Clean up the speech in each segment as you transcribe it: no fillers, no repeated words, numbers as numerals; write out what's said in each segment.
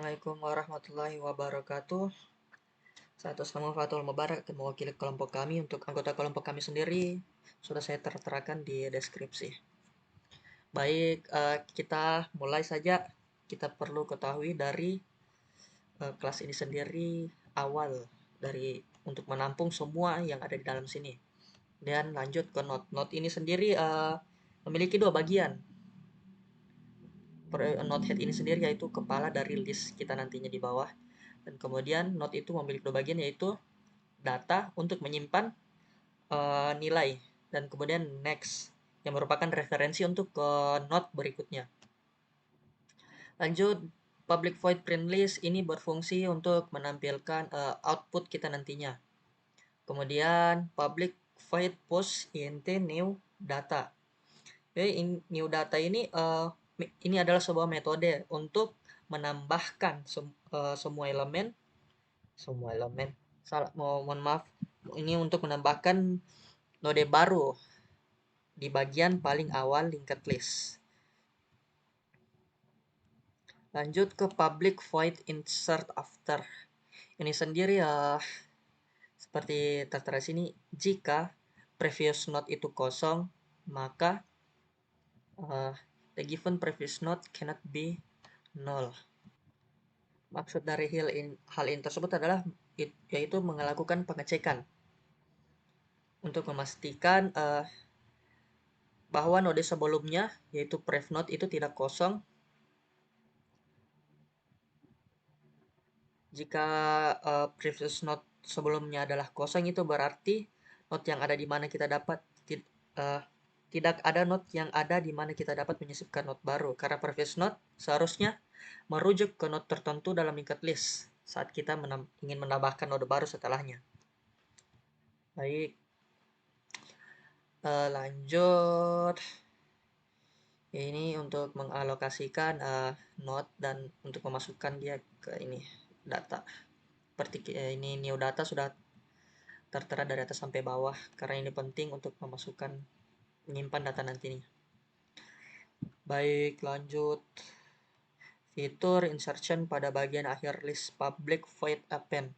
Assalamualaikum warahmatullahi wabarakatuh. Saya atas nama Fatul Mubarak akan mewakili kelompok kami. Untuk anggota kelompok kami sendiri sudah saya terterakan di deskripsi. Baik, kita mulai saja. Kita perlu ketahui dari kelas ini sendiri awal dari untuk menampung semua yang ada di dalam sini. Dan lanjut ke note. Note ini sendiri memiliki dua bagian. Note head ini sendiri yaitu kepala dari list kita nantinya di bawah. Dan kemudian note itu memiliki dua bagian yaitu data untuk menyimpan nilai dan kemudian next yang merupakan referensi untuk ke note berikutnya. Lanjut, public void print list ini berfungsi untuk menampilkan output kita nantinya. Kemudian public void post int new data. Jadi new data ini adalah sebuah metode untuk menambahkan semua elemen. Mohon maaf, ini untuk menambahkan node baru di bagian paling awal linked list. Lanjut ke public void insert after. Ini sendiri seperti tertera sini, jika previous node itu kosong, maka the given previous node cannot be null. Maksud dari hal ini tersebut adalah yaitu melakukan pengecekan untuk memastikan bahwa node sebelumnya yaitu prev node itu tidak kosong. Jika previous node sebelumnya adalah kosong, itu berarti node yang ada di mana kita dapat tidak ada node yang ada di mana kita dapat menyisipkan node baru, karena previous node seharusnya merujuk ke node tertentu dalam linked list saat kita ingin menambahkan node baru setelahnya. Baik, lanjut. Ini untuk mengalokasikan node dan untuk memasukkan dia ke ini data. Seperti ini new data sudah tertera dari atas sampai bawah karena ini penting untuk menyimpan data nantinya. Baik, lanjut. Fitur insertion pada bagian akhir list public void append.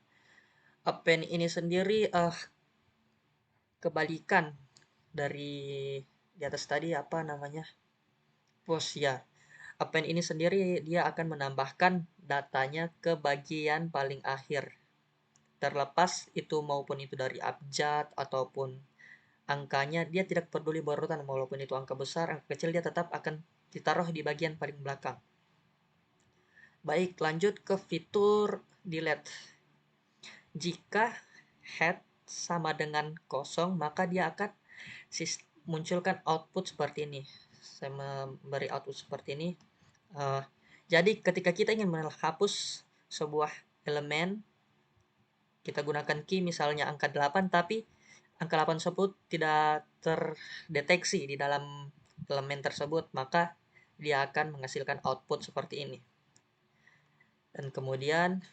Append ini sendiri kebalikan dari di atas tadi apa namanya? Post ya. Append ini sendiri dia akan menambahkan datanya ke bagian paling akhir. Terlepas itu maupun itu dari abjad ataupun angkanya, dia tidak peduli berurutan, walaupun itu angka besar, angka kecil, dia tetap akan ditaruh di bagian paling belakang. Baik, lanjut ke fitur delete. Jika head sama dengan kosong, maka dia akan munculkan output seperti ini. Saya memberi output seperti ini. Jadi ketika kita ingin menghapus sebuah elemen, kita gunakan key misalnya angka 8, tapi angka 8 tersebut tidak terdeteksi di dalam elemen tersebut, maka dia akan menghasilkan output seperti ini. Dan kemudian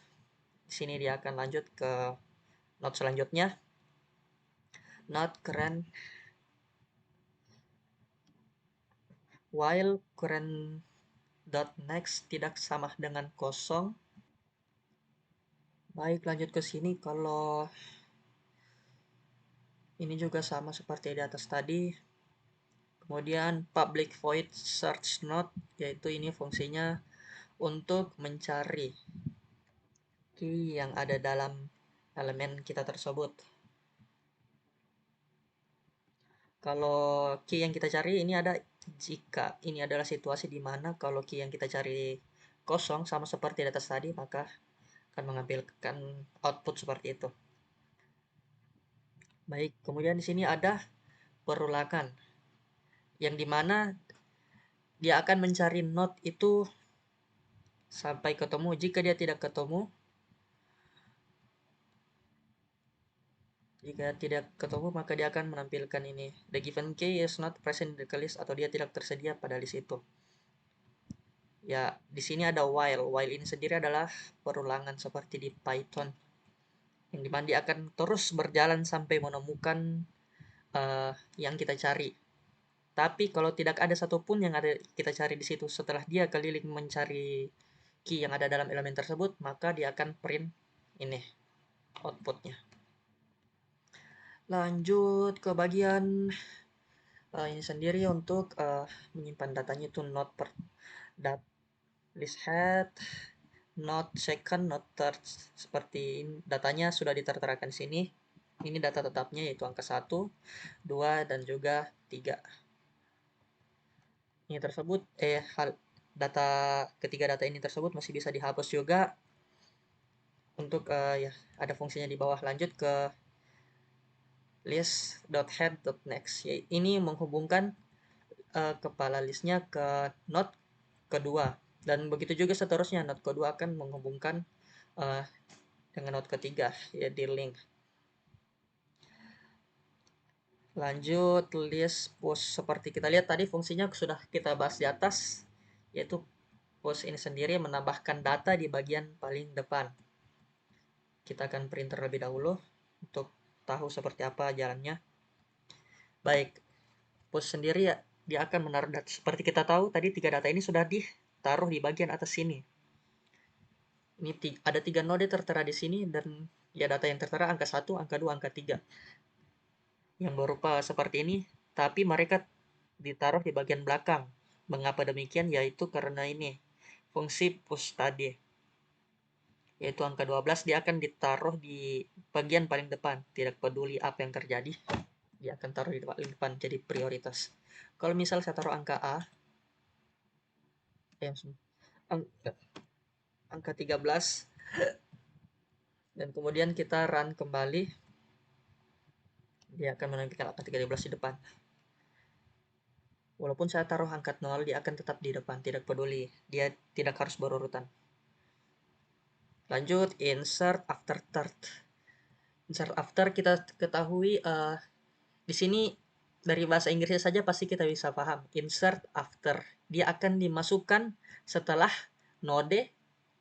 di sini dia akan lanjut ke node selanjutnya. Node current while current dot next tidak sama dengan kosong. Baik, lanjut ke sini. Kalau ini juga sama seperti di atas tadi. Kemudian public void search node, yaitu ini fungsinya untuk mencari key yang ada dalam elemen kita tersebut. Kalau key yang kita cari ini ada jika ini adalah situasi di mana kalau key yang kita cari kosong sama seperti di atas tadi, maka akan mengambilkan output seperti itu. Baik, kemudian di sini ada perulangan yang dimana dia akan mencari node itu sampai ketemu. Jika dia tidak ketemu, maka dia akan menampilkan ini, the given key is not present in the list, atau dia tidak tersedia pada list itu. Ya, di sini ada while. While ini sendiri adalah perulangan seperti di Python, yang dimana dia akan terus berjalan sampai menemukan yang kita cari. Tapi kalau tidak ada satupun yang ada kita cari di situ setelah dia keliling mencari key yang ada dalam elemen tersebut, maka dia akan print ini outputnya. Lanjut ke bagian ini sendiri untuk menyimpan datanya itu not per dat list head, not second, not third. Seperti ini, datanya sudah diterterakan di sini. Ini data tetapnya yaitu angka 1, 2, dan juga 3. Ini tersebut data ketiga data ini tersebut masih bisa dihapus juga untuk ya ada fungsinya di bawah. Lanjut ke list.head.next. Ini menghubungkan kepala listnya ke node kedua, dan begitu juga seterusnya. Node kedua akan menghubungkan dengan node ketiga, ya di link. Lanjut list push. Seperti kita lihat tadi fungsinya sudah kita bahas di atas, yaitu push ini sendiri menambahkan data di bagian paling depan. Kita akan print terlebih dahulu untuk tahu seperti apa jalannya. Baik, push sendiri ya, dia akan menaruh data. Seperti kita tahu tadi 3 data ini sudah ditaruh di bagian atas sini. Ini ada 3 node tertera di sini, dan ya data yang tertera angka 1, angka 2, angka 3. Yang berupa seperti ini, tapi mereka ditaruh di bagian belakang. Mengapa demikian? Yaitu karena ini fungsi push tadi, yaitu angka 12 dia akan ditaruh di bagian paling depan. Tidak peduli apa yang terjadi, dia akan taruh di paling depan, jadi prioritas. Kalau misal saya taruh angka A, angka 13, dan kemudian kita run kembali, dia akan menampilkan angka 13 di depan. Walaupun saya taruh angka 0, dia akan tetap di depan, tidak peduli. Dia tidak harus berurutan. Lanjut, insert after third. Insert after kita ketahui di sini dari bahasa Inggrisnya saja pasti kita bisa paham. Insert after, dia akan dimasukkan setelah node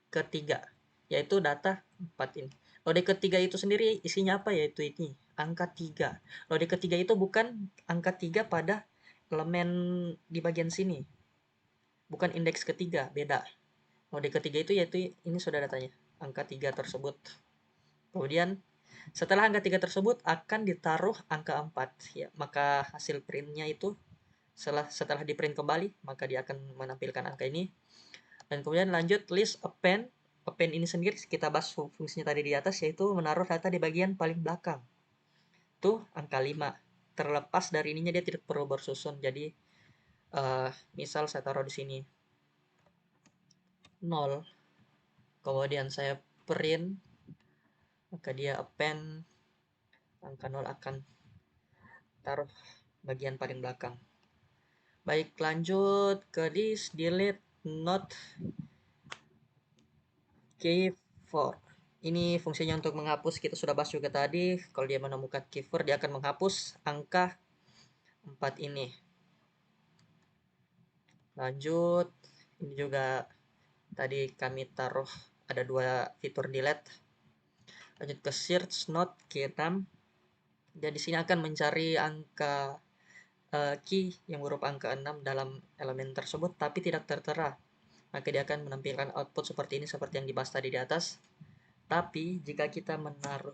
ketiga, yaitu data 4 ini. Node ketiga itu sendiri isinya apa? Yaitu ini, angka 3. Node ketiga itu bukan angka 3 pada elemen di bagian sini. Bukan indeks ketiga, beda. Node ketiga itu yaitu ini sudah datanya, angka 3 tersebut. Kemudian setelah angka 3 tersebut akan ditaruh angka 4. Ya, maka hasil printnya itu setelah di print kembali, maka dia akan menampilkan angka ini. Dan kemudian lanjut list append. Append ini sendiri kita bahas fungsinya tadi di atas, yaitu menaruh data di bagian paling belakang. Tuh angka 5. Terlepas dari ininya dia tidak perlu bersusun. Jadi misal saya taruh di sini 0. Kemudian saya print, maka dia append angka 0 akan taruh bagian paling belakang. Baik, lanjut ke list delete not key 4. Ini fungsinya untuk menghapus, kita sudah bahas juga tadi. Kalau dia menemukan key 4, dia akan menghapus angka 4 ini. Lanjut, ini juga tadi kami taruh ada 2 fitur delete. Lanjut ke search not key 6. Dia di sini akan mencari angka key yang berupa angka 6 dalam elemen tersebut, tapi tidak tertera. Maka dia akan menampilkan output seperti ini, seperti yang dibahas tadi di atas. Tapi jika kita menaruh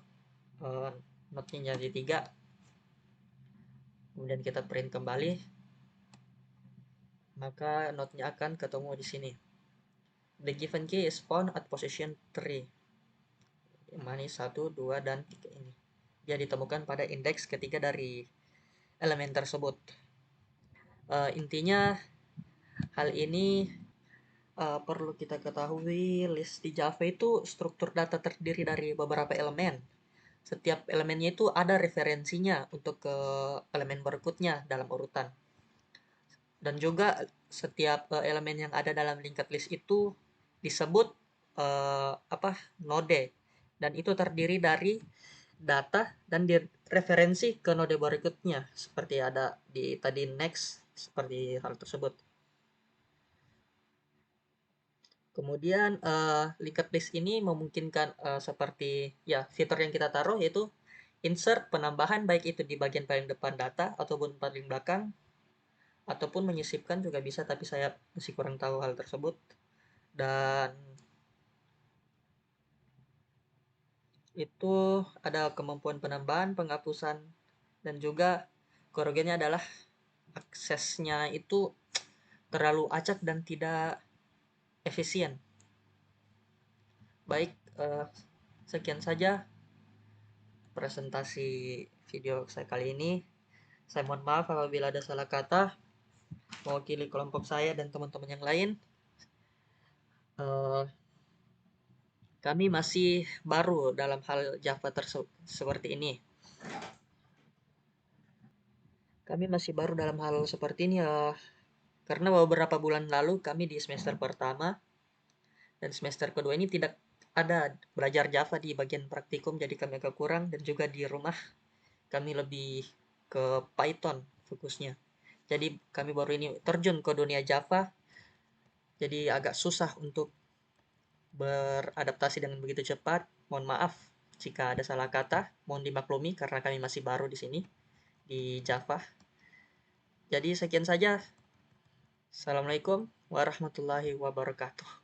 node-nya jadi 3, kemudian kita print kembali, maka node-nya akan ketemu di sini. The given key is found at position 3. Yang mana 1, 2, dan 3 ini. Dia ditemukan pada indeks ketiga dari elemen tersebut. Intinya hal ini perlu kita ketahui, list di Java itu struktur data terdiri dari beberapa elemen. Setiap elemennya itu ada referensinya untuk ke elemen berikutnya dalam urutan. Dan juga setiap elemen yang ada dalam linked list itu disebut node. Dan itu terdiri dari data dan referensi ke node berikutnya. Seperti ada di tadi next, seperti hal tersebut. Kemudian linked list ini memungkinkan seperti ya fitur yang kita taruh, yaitu insert, penambahan baik itu di bagian paling depan data ataupun paling belakang, ataupun menyisipkan juga bisa, tapi saya masih kurang tahu hal tersebut. Dan itu ada kemampuan penambahan, penghapusan, dan juga kerugiannya adalah aksesnya itu terlalu acak dan tidak efisien. Baik, sekian saja presentasi video saya kali ini. Saya mohon maaf apabila ada salah kata. Mewakili kelompok saya dan teman-teman yang lain, eh, kami masih baru dalam hal Java seperti ini. Kami masih baru dalam hal seperti ini ya, karena beberapa bulan lalu kami di semester pertama dan semester kedua ini tidak ada belajar Java di bagian praktikum, jadi kami agak kurang, dan juga di rumah kami lebih ke Python fokusnya. Jadi kami baru ini terjun ke dunia Java, jadi agak susah untuk beradaptasi dengan begitu cepat. Mohon maaf jika ada salah kata, mohon dimaklumi karena kami masih baru di sini di Java. Jadi sekian saja. Assalamualaikum warahmatullahi wabarakatuh.